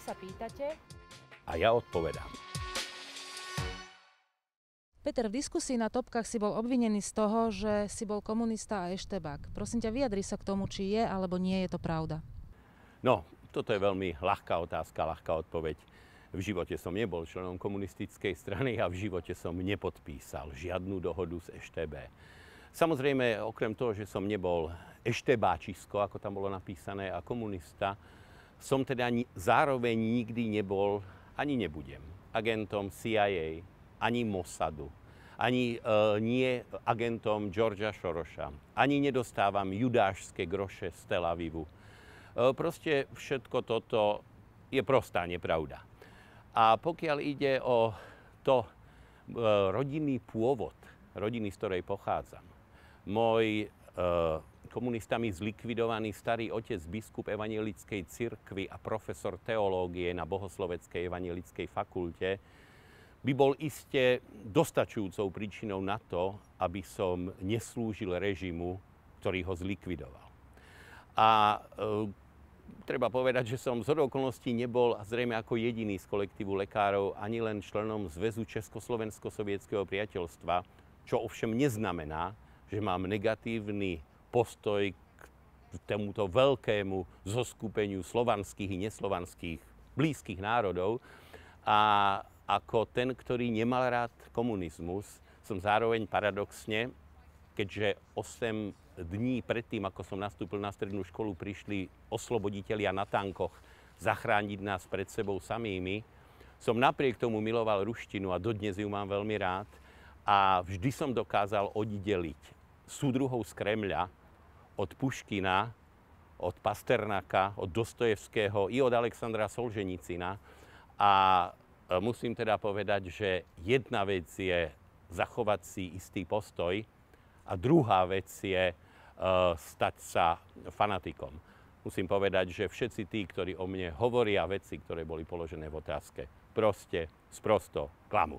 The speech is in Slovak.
sa pýtate. A ja odpovedám. Peter, v diskusii na Topkách si bol obvinený z toho, že si bol komunista a eštebák. Prosím ťa, vyjadri sa k tomu, či je alebo nie je to pravda. No, toto je veľmi ľahká otázka, ľahká odpoveď. V živote som nebol členom komunistickej strany a v živote som nepodpísal žiadnu dohodu s EŠTB. Samozrejme, okrem toho, že som nebol eštebáčisko, ako tam bolo napísané, a komunista, som teda zároveň nikdy nebol, ani nebudem, agentom CIA, ani Mossadu, ani nie agentom Georgea Sorosa, ani nedostávam judášske groše z Tel Avivu. Proste všetko toto je prostá nepravda. A pokiaľ ide o to rodinný pôvod, rodiny, z ktorej pochádzam, môj komunistami zlikvidovaný starý otec, biskup evangelickej cirkvi a profesor teológie na Bohosloveckej evangelickej fakulte, by bol iste dostačujúcou príčinou na to, aby som neslúžil režimu, ktorý ho zlikvidoval. A treba povedať, že som zhodou okolností nebol zrejme ako jediný z kolektívu lekárov ani len členom Zväzu Československo-sovietskeho priateľstva, čo ovšem neznamená, že mám negatívny postoj k tomuto veľkému zoskupeniu slovanských i neslovanských blízkych národov. A ako ten, ktorý nemal rád komunizmus, som zároveň paradoxne, keďže 8 dní predtým, ako som nastúpil na strednú školu, prišli osloboditelia na tankoch zachrániť nás pred sebou samými, som napriek tomu miloval ruštinu a dodnes ju mám veľmi rád a vždy som dokázal oddeliť súdruhov z Kremľa od Puškina, od Pasternáka, od Dostojevského i od Alexandra Solženicina. A musím teda povedať, že jedna vec je zachovať si istý postoj a druhá vec je stať sa fanatikom. Musím povedať, že všetci tí, ktorí o mne hovoria veci, ktoré boli položené v otázke, proste sprosto klamu.